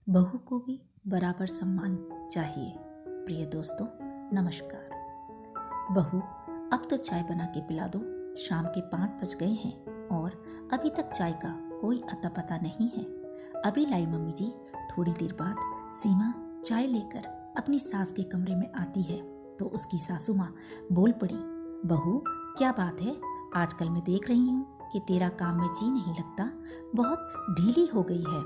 बहू को भी बराबर सम्मान चाहिए। प्रिय दोस्तों, नमस्कार। बहू, अब तो चाय बना के पिला दो। शाम के 5 बज गए हैं और अभी तक चाय का कोई अता पता नहीं है। अभी लाई मम्मी जी। थोड़ी देर बाद सीमा चाय लेकर अपनी सास के कमरे में आती है तो उसकी सासू माँ बोल पड़ी, बहू क्या बात है, आजकल मैं देख रही हूँ कि तेरा काम में जी नहीं लगता, बहुत ढीली हो गई है।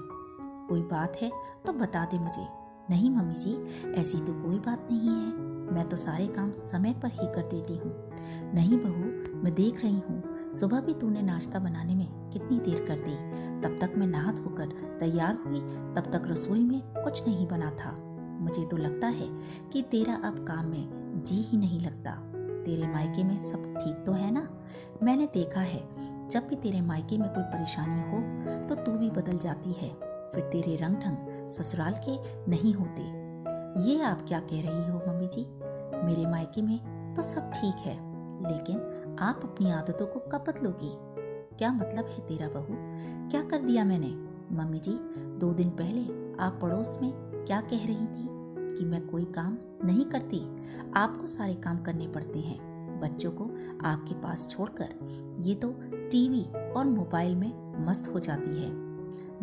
कोई बात है तो बता दे मुझे। नहीं मम्मी जी, ऐसी तो कोई बात नहीं है, मैं तो सारे काम समय पर ही कर देती हूँ। नहीं बहू, मैं देख रही हूँ सुबह भी तूने नाश्ता बनाने में कितनी देर कर दी। तब तक मैं नहा धोकर तैयार हुई, तब तक रसोई में कुछ नहीं बना था। मुझे तो लगता है कि तेरा अब काम में जी ही नहीं लगता। तेरे मायके में सब ठीक तो है ना? मैंने देखा है जब भी तेरे मायके में कोई परेशानी हो तो तू भी बदल जाती है, फिर तेरे रंग ढंग ससुराल के नहीं होते। ये आप क्या कह रही हो मम्मी जी? मेरे मायके में तो सब ठीक है, लेकिन आप अपनी आदतों को कब बदलोगी? क्या मतलब है तेरा बहू? क्या कर दिया मैंने? मम्मी जी, 2 दिन पहले आप पड़ोस में क्या कह रही थी कि मैं कोई काम नहीं करती, आपको सारे काम करने पड़ते हैं। बच्चों को आपके पास छोड़कर ये तो टीवी और मोबाइल में मस्त हो जाती है।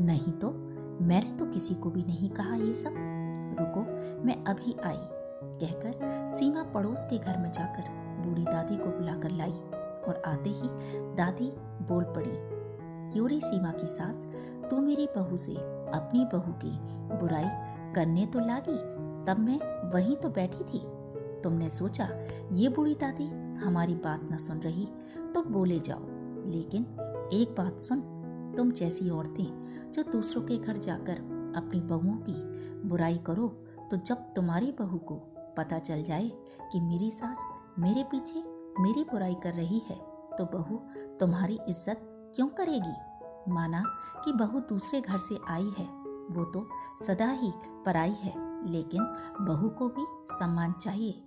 नहीं तो मैंने तो किसी को भी नहीं कहा ये सब। रुको, मैं अभी आई, कहकर सीमा पड़ोस के घर में जाकर बूढ़ी दादी को बुलाकर लाई और आते ही दादी बोल पड़ी, क्यों रे सीमा की सास, तू मेरी बहू से अपनी बहू की बुराई करने तो लागी? तब मैं वहीं तो बैठी थी। तुमने सोचा ये बूढ़ी दादी हमारी बात न सुन रही तो बोले जाओ, लेकिन एक बात सुन, तुम जैसी औरतें जो दूसरों के घर जाकर अपनी बहुओं की बुराई करो तो जब तुम्हारी बहू को पता चल जाए कि मेरी सास मेरे पीछे मेरी बुराई कर रही है तो बहू तुम्हारी इज्जत क्यों करेगी? माना कि बहू दूसरे घर से आई है, वो तो सदा ही पराई है, लेकिन बहू को भी सम्मान चाहिए।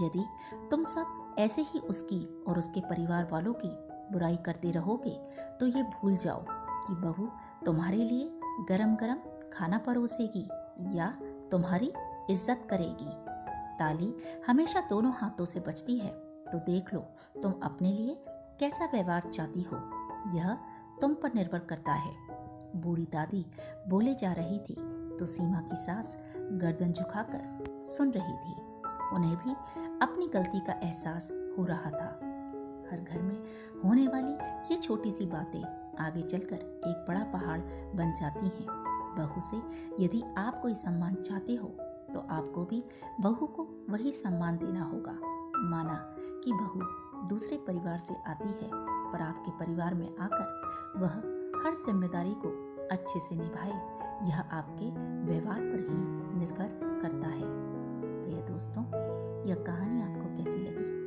यदि तुम सब ऐसे ही उसकी और उसके परिवार वालों की बुराई करते रहोगे तो ये भूल जाओ कि बहू तुम्हारे लिए गरम गरम खाना परोसेगी या तुम्हारी इज्जत करेगी। ताली हमेशा दोनों हाथों से बजती है, तो देख लो तुम अपने लिए कैसा व्यवहार चाहती हो, यह तुम पर निर्भर करता है। बूढ़ी दादी बोले जा रही थी तो सीमा की सास गर्दन झुकाकर सुन रही थी। उन्हें भी अपनी गलती का एहसास हो रहा था। हर घर में होने वाली ये छोटी सी बातें आगे चलकर एक बड़ा पहाड़ बन जाती हैं। बहू से यदि आप कोई सम्मान चाहते हो तो आपको भी बहू को वही सम्मान देना होगा। माना कि बहू दूसरे परिवार से आती है, पर आपके परिवार में आकर वह हर जिम्मेदारी को अच्छे से निभाए, यह आपके व्यवहार पर ही निर्भर करता है। प्रिय दोस्तों, यह कहानी आपको कैसी लगी